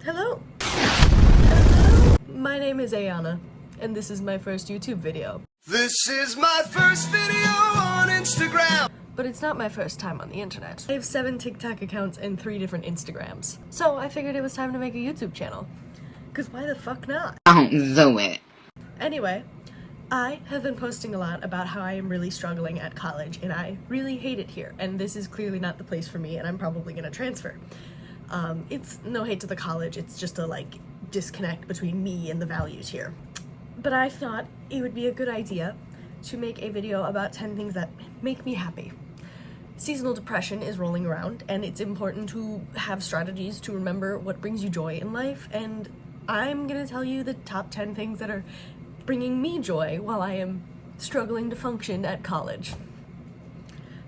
Hello. Hello. My name is Ayana, and this is my first YouTube video. This is my first video on Instagram. But it's not my first time on the internet. I have 7 TikTok accounts and 3 different Instagrams. So I figured it was time to make a YouTube channel. Cause why the fuck not? The whet. Anyway, I have been posting a lot about how I am really struggling at college and I really hate it here. And this is clearly not the place for me and I'm probably gonna transfer. It's no hate to the college, it's just a disconnect between me and the values here. But I thought it would be a good idea to make a video about 10 things that make me happy. Seasonal depression is rolling around and it's important to have strategies to remember what brings you joy in life, and I'm gonna tell you the top 10 things that are bringing me joy while I am struggling to function at college.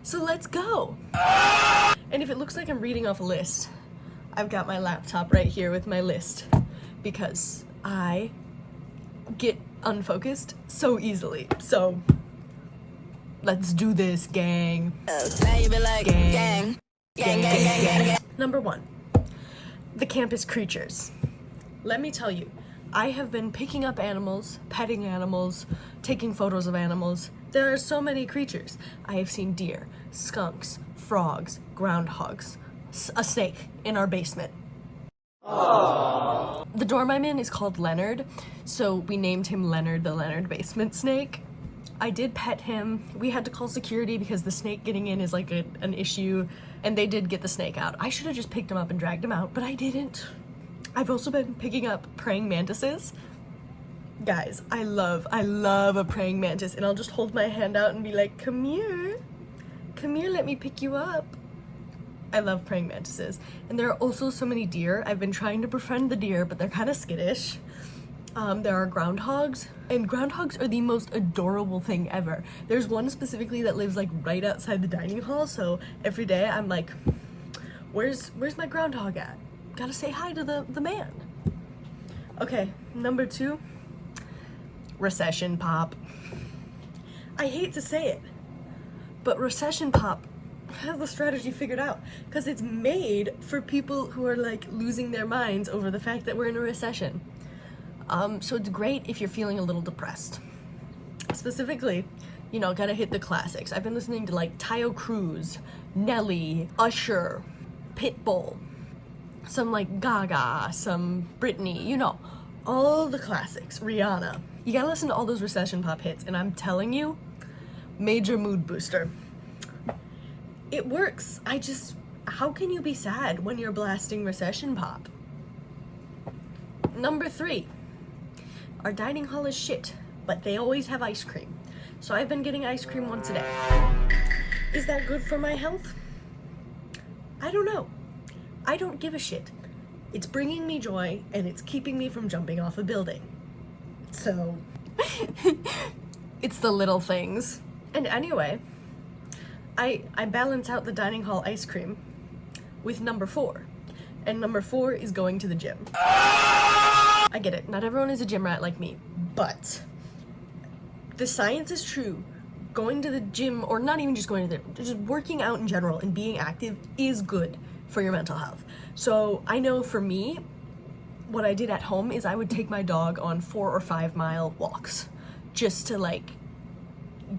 So let's go! And if it looks like I'm reading off a list, I've got my laptop right here with my list because I get unfocused so easily. So let's do this, gang. Gang. Number 1, the campus creatures. Let me tell you, I have been picking up animals, petting animals, taking photos of animals. There are so many creatures. I have seen deer, skunks, frogs, groundhogs, a snake in our basement. Aww. The dorm I'm in is called Leonard, so we named him Leonard the Leonard basement snake. I did pet him. We had to call security because the snake getting in is an issue, and they did get the snake out. I should have just picked him up and dragged him out, but I didn't. I've also been picking up praying mantises. Guys, I love a praying mantis, and I'll just hold my hand out and be like, come here, let me pick you up. I love praying mantises. And there are also so many deer. I've been trying to befriend the deer, but they're kind of skittish. There are groundhogs, and groundhogs are the most adorable thing ever. There's one specifically that lives right outside the dining hall, so every day I'm like, where's my groundhog at? Gotta say hi to the man. Okay, number 2, recession pop. I hate to say it, but recession pop has the strategy figured out because it's made for people who are losing their minds over the fact that we're in a recession. So it's great if you're feeling a little depressed. Specifically, gotta hit the classics. I've been listening to Tayo Cruz, Nelly, Usher, Pitbull, some Gaga, some Britney, all the classics, Rihanna. You gotta listen to all those recession pop hits, and I'm telling you, major mood booster. It works. How can you be sad when you're blasting recession pop? Number 3, our dining hall is shit, but they always have ice cream. So I've been getting ice cream once a day. Is that good for my health? I don't know. I don't give a shit. It's bringing me joy and it's keeping me from jumping off a building. So, it's the little things. And anyway, I balance out the dining hall ice cream with number 4. And number 4 is going to the gym. I get it, not everyone is a gym rat like me, but the science is true. Going to the gym, or not even just going to the gym, just working out in general and being active is good for your mental health. So I know for me, what I did at home is I would take my dog on 4 or 5 mile walks just to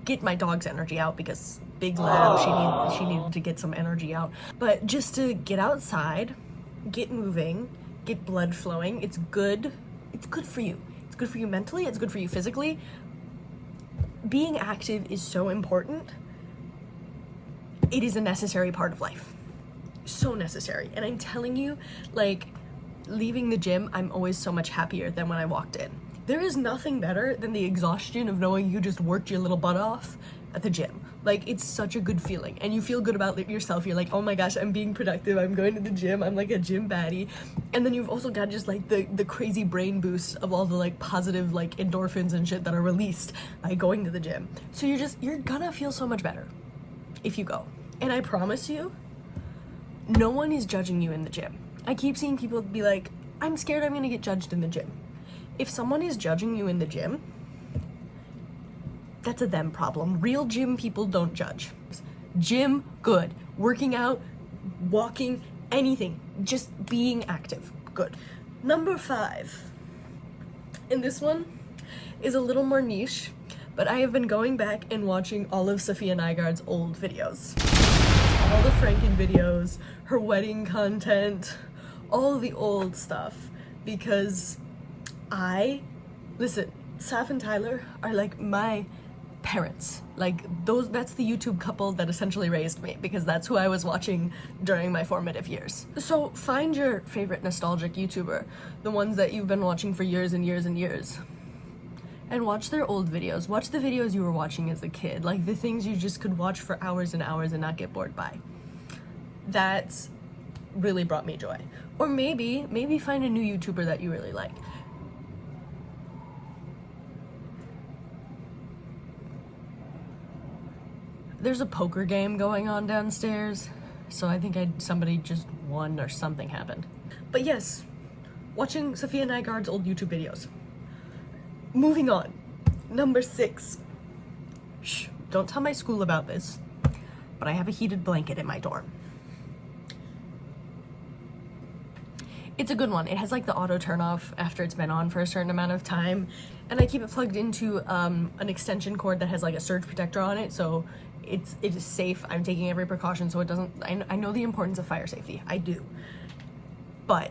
get my dog's energy out, because big lab, she needed to get some energy out. But just to get outside, get moving, get blood flowing, it's good. It's good for you. It's good for you mentally, it's good for you physically. Being active is so important. It is a necessary part of life. So necessary. And I'm telling you, leaving the gym, I'm always so much happier than when I walked in. There is nothing better than the exhaustion of knowing you just worked your little butt off at the gym. It's such a good feeling, and you feel good about yourself. You're like, oh my gosh, I'm being productive, I'm going to the gym, I'm a gym baddie. And then you've also got just the crazy brain boost of all the positive endorphins and shit that are released by going to the gym. So you're gonna feel so much better if you go. And I promise you, no one is judging you in the gym. I keep seeing people be like, I'm scared I'm gonna get judged in the gym. If someone is judging you in the gym, that's a them problem. Real gym people don't judge. Gym, good. Working out, walking, anything. Just being active, good. Number 5. And this one is a little more niche, but I have been going back and watching all of Sophia Nygaard's old videos. All the Franken videos, her wedding content, all the old stuff, because listen, Saf and Tyler are like my parents. Like that's the YouTube couple that essentially raised me, because that's who I was watching during my formative years. So find your favorite nostalgic YouTuber, the ones that you've been watching for years and years and years, and watch their old videos. Watch the videos you were watching as a kid, like the things you just could watch for hours and hours and not get bored by. That's really brought me joy. Or maybe find a new YouTuber that you really like. There's a poker game going on downstairs, so I think somebody just won or something happened. But yes, watching Sophia Nygaard's old YouTube videos. Moving on. Number 6. Shh, don't tell my school about this, but I have a heated blanket in my dorm. It's a good one. It has like the auto turn off after it's been on for a certain amount of time, and I keep it plugged into an extension cord that has like a surge protector on it, so it is safe. I'm taking every precaution so it doesn't. I know the importance of fire safety. I do, but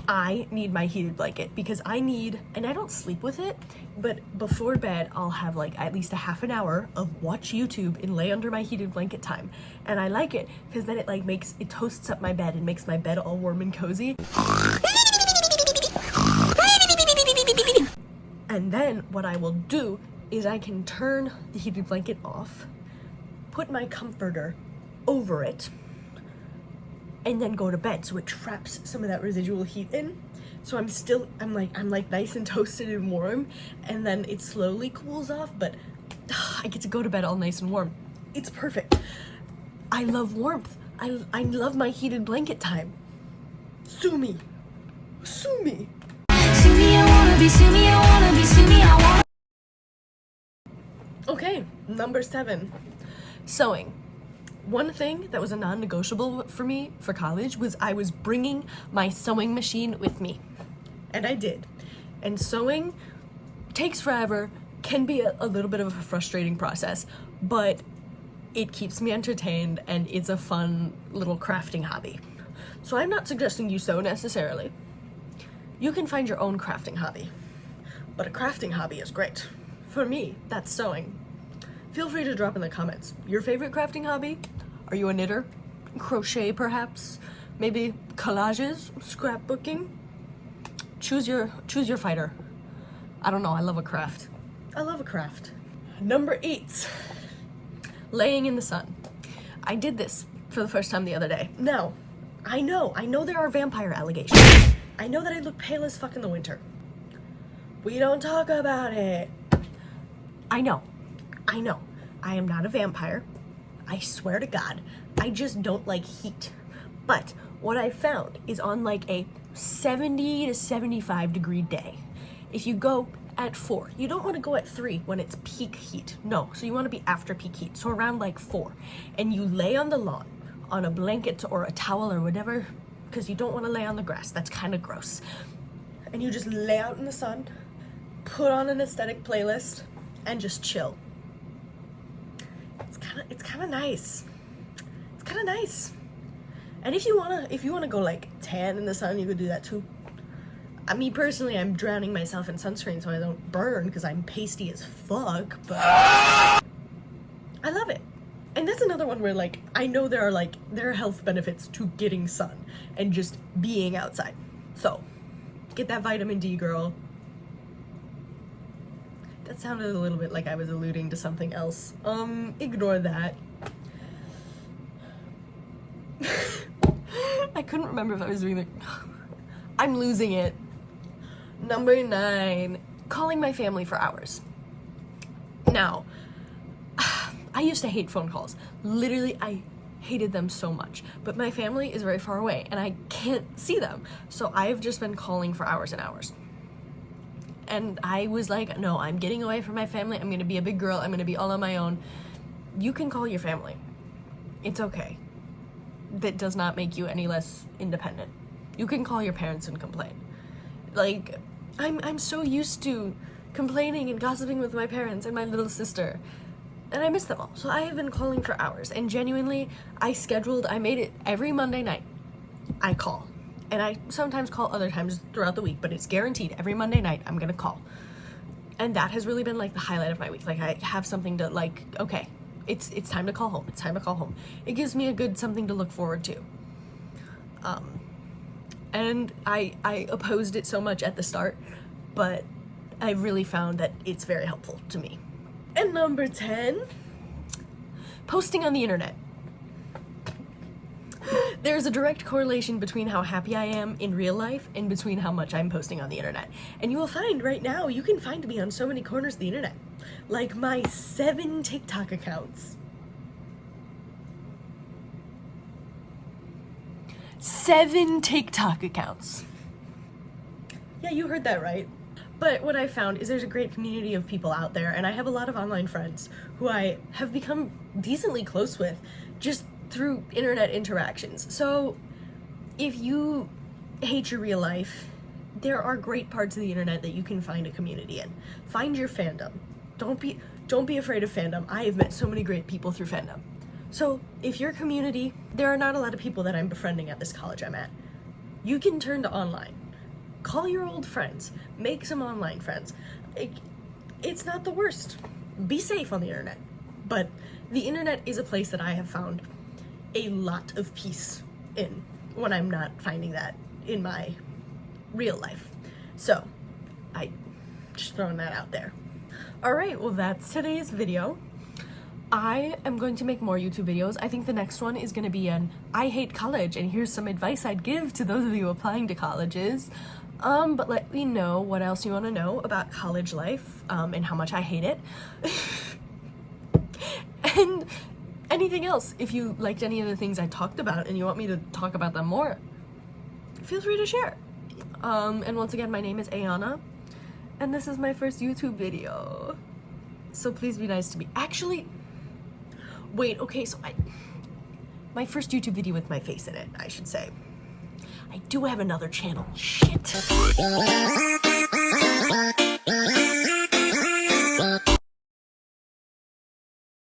I need my heated blanket because and I don't sleep with it, but before bed I'll have like at least a half an hour of watch YouTube and lay under my heated blanket time. And I like it because then it toasts up my bed and makes my bed all warm and cozy. And then what I will do is I can turn the heated blanket off, put my comforter over it, and then go to bed, so it traps some of that residual heat in. So I'm like nice and toasted and warm, and then it slowly cools off, but I get to go to bed all nice and warm. It's perfect. I love warmth. I love my heated blanket time. Sue me. Sue me. Sue me, I wanna be, sue me, I wanna be, sue me, I wanna. Okay, number 7. Sewing. One thing that was a non-negotiable for me for college was I was bringing my sewing machine with me. And I did. And sewing takes forever, can be a little bit of a frustrating process, but it keeps me entertained and it's a fun little crafting hobby. So I'm not suggesting you sew necessarily. You can find your own crafting hobby, but a crafting hobby is great. For me, that's sewing. Feel free to drop in the comments your favorite crafting hobby. Are you a knitter? Crochet, perhaps? Maybe collages? Scrapbooking? Choose your fighter. I don't know, I love a craft. I love a craft. Number 8. Laying in the sun. I did this for the first time the other day. Now, I know there are vampire allegations. I know that I look pale as fuck in the winter. We don't talk about it. I know. I am not a vampire. I swear to God, I just don't like heat. But what I found is on like a 70 to 75 degree day, if you go at 4, you don't want to go at 3 when it's peak heat. No, so you want to be after peak heat, so around like 4. And you lay on the lawn on a blanket or a towel or whatever, because you don't want to lay on the grass. That's kind of gross. And you just lay out in the sun, put on an aesthetic playlist, and just chill. It's kind of nice. It's kind of nice. And if you wanna go like tan in the sun, you could do that too. Me personally, I'm drowning myself in sunscreen so I don't burn because I'm pasty as fuck, but I love it. And that's another one where like I know there are health benefits to getting sun and just being outside. So get that vitamin D, girl. That sounded a little bit like I was alluding to something else. Ignore that. I couldn't remember if I was doing the... I'm losing it. Number 9, calling my family for hours. Now, I used to hate phone calls. Literally, I hated them so much. But my family is very far away and I can't see them. So I've just been calling for hours and hours. And I was like, no, I'm getting away from my family. I'm gonna be a big girl. I'm gonna be all on my own. You can call your family. It's okay. That does not make you any less independent. You can call your parents and complain. Like, I'm so used to complaining and gossiping with my parents and my little sister, and I miss them all. So I have been calling for hours, and genuinely, I made it every Monday night. I call. And I sometimes call other times throughout the week, but it's guaranteed every Monday night I'm gonna call. And that has really been like the highlight of my week. Like, I have something to, like, okay, it's time to call home. It's time to call home. It gives me a good something to look forward to. And I opposed it so much at the start, but I really found that it's very helpful to me. And number 10, posting on the internet. There's a direct correlation between how happy I am in real life and between how much I'm posting on the internet. And you will find right now, you can find me on so many corners of the internet. Like my 7 TikTok accounts. 7 TikTok accounts. Yeah, you heard that right. But what I found is there's a great community of people out there, and I have a lot of online friends who I have become decently close with just through internet interactions. So if you hate your real life, there are great parts of the internet that you can find a community in. Find your fandom. Don't be afraid of fandom. I have met so many great people through fandom. So if your community, there are not a lot of people that I'm befriending at this college I'm at. You can turn to online. Call your old friends. Make some online friends. It's not the worst. Be safe on the internet. But the internet is a place that I have found a lot of peace in when I'm not finding that in my real life. So, I just throwing that out there. Alright, well that's today's video. I am going to make more YouTube videos. I think the next one is going to be an I hate college and here's some advice I'd give to those of you applying to colleges. But let me know what else you want to know about college life, and how much I hate it. And anything else, if you liked any of the things I talked about and you want me to talk about them more, feel free to share. And once again, my name is Ayana, and this is my first YouTube video. So please be nice to me. Actually, wait, okay, so my first YouTube video with my face in it, I should say. I do have another channel. Shit.